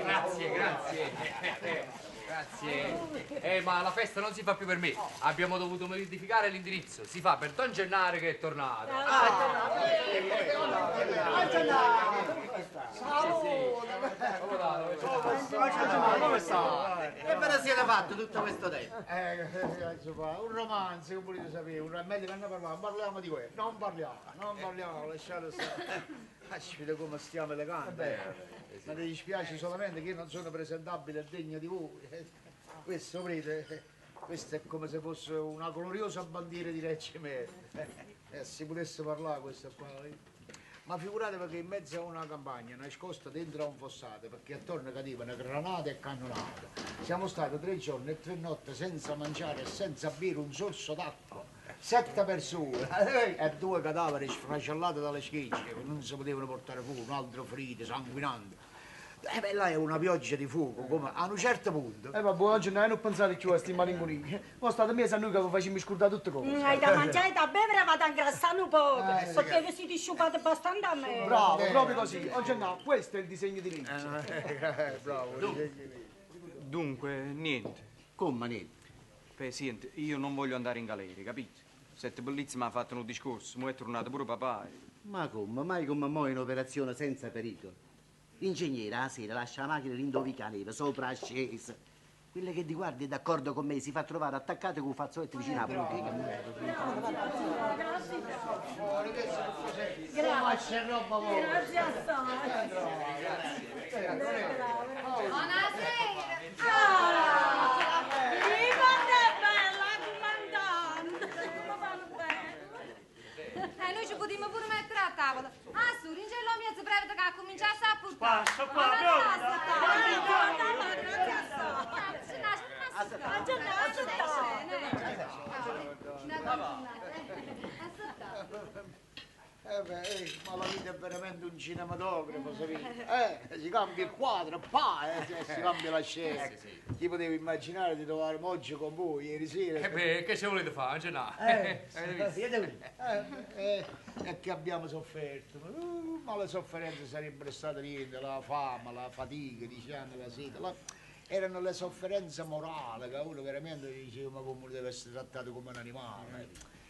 Grazie, grazie. Grazie. Ma la festa non si fa più per me. Abbiamo dovuto modificare l'indirizzo. Si fa per Don Gennaro che è tornato. Come sta? E ve ne siete fatto tutto questo tempo? Un romanzo, come volete sapere, è meglio che ne parliamo, parliamo di quello. Non parliamo, lasciate stare. Vedete come stiamo elegante. Ma ti dispiace solamente che io non sono presentabile e degno di voi. Questo, vedete, questo è come se fosse una gloriosa bandiera di reggimento. Se potesse parlare questo qua. Ma figuratevi che in mezzo a una campagna, nascosta dentro a un fossato, perché attorno cadevano granate e cannonate. Siamo stati 3 giorni e 3 notti senza mangiare e senza bere un sorso d'acqua. 7 persone e 2 cadaveri sfracellati dalle schegge che non si potevano portare fuori, un altro ferito, sanguinante. Beh, là è una pioggia di fuoco, come a un certo punto. Vabbè, oggi non pensate più a sti malinconia. Voi state mesi a noi che vi facciamo scordare tutte cose. Hai da mangiare e da bere, vado a ingrassare un po', perché vi siete sciupati abbastanza a me. Bravo, proprio così. Oggi no, questo è il disegno di legge. Bravo. Dunque, niente. Come niente? Senti, io non voglio andare in galera, capito? Sette Bellizzi mi ha fatto un discorso, mo è tornato pure papà. Ma come? Mai come mo in operazione senza pericolo? L'ingegnere la sera lascia la macchina rindovica neve, sopra ascesa. Quella che ti guardi è d'accordo con me, si fa trovare attaccata con un fazzoletto vicino alla bottega. Grazie assai. Buonasera. Noi ci potremmo pure mettere a tavola. Ah, su, ringello mezzo breve che ha cominciato a puttare. Passa qua, Ma la vita è veramente un cinematografo, sapete? Si cambia il quadro, si cambia la scena. Chi poteva immaginare di trovare oggi con voi ieri sera? Che ci volete fare, Gennaro? È che abbiamo sofferto, ma le sofferenze sarebbero state niente, la fame, la fatica, diciamo, la sete. Erano le sofferenze morali che uno veramente diceva ma come deve essere trattato come un animale.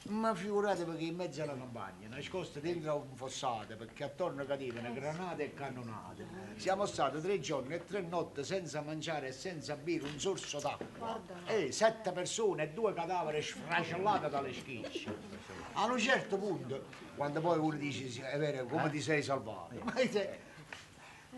Ma figuratevi che in mezzo alla campagna, nascosta dentro a un fossato, perché attorno cadevano granate e cannonate. Siamo stati 3 giorni e 3 notti senza mangiare e senza bere un sorso d'acqua. 7 persone e 2 cadaveri sfracellati dalle schicce. A un certo punto, quando poi uno dice, è vero, come ti sei salvato? Ma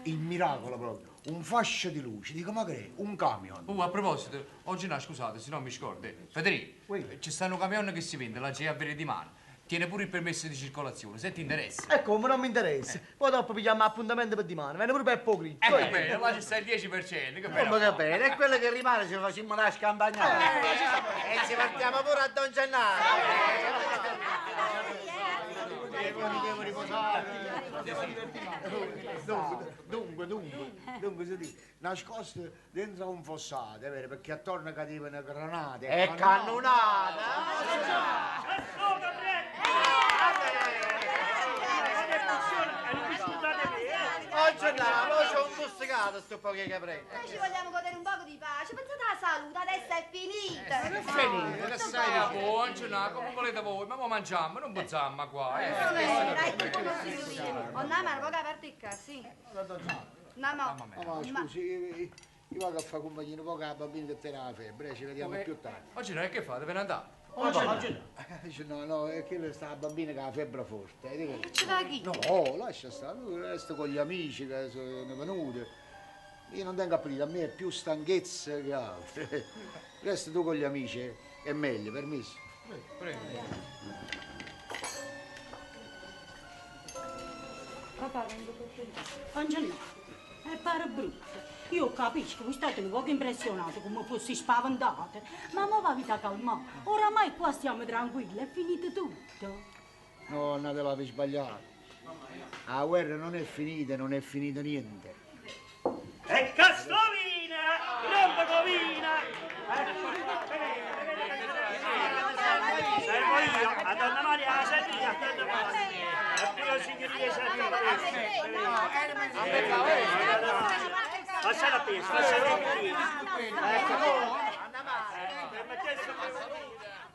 il miracolo proprio, un fascio di luce, dico ma che è? Un camion. A proposito, oggi no, scusate, se no mi scordo. Federico, ci sta un camion che si vende, la Gea Bere di mano. Tiene pure il permesso di circolazione, se ti interessa. Ecco, ma non mi interessa. Poi dopo pigliamo appuntamento per dimane, viene pure per pochi. Che bene, là ci sta il 10%, che bene. Come che bene? E quello che rimane ci facciamo una scampagnata. E ci partiamo pure a Don Gennaro. Devo riposare. Dunque, si dice, nascosto dentro a un fossato, è vero, perché attorno cadevano granate E cannonate. Oggi no, c'è un fusticato sto po' che prende. Noi ci vogliamo godere un poco di pace. Pensate alla salute, adesso è finita. È finita, che sai buon, Gennaro, come volete voi, ma mo mangiamo, non buzziamo qua. Andiamo a poca particca, sì. Andiamo. Scusi, io vado a fare compagnia un po' a bambino che tiene la febbre, ci vediamo più tardi. Oggi non è che fate, ve ne andate? No, è che sta la bambina che ha la febbre forte. Che ci va chi? No, lascia stare, lui resta con gli amici che sono venuti. Io non tengo a aprire, a me è più stanchezza che altro. Resta tu con gli amici, è meglio, permesso? Prego. Papà, vengo per te. Angelina, è pare brutto. Io capisco, voi state un po' impressionato come fossi spaventate, ma mo va vita calma. Oramai qua stiamo tranquilli, è finito tutto. No, andate là per sbagliare. La guerra non è finita, non è finito niente. E Castolina, non covina. Servo io, a Donna Maria la Serria, a Donna Maria. E poi signoria Serria. qui, sta seduto qui. Permettesse di venire.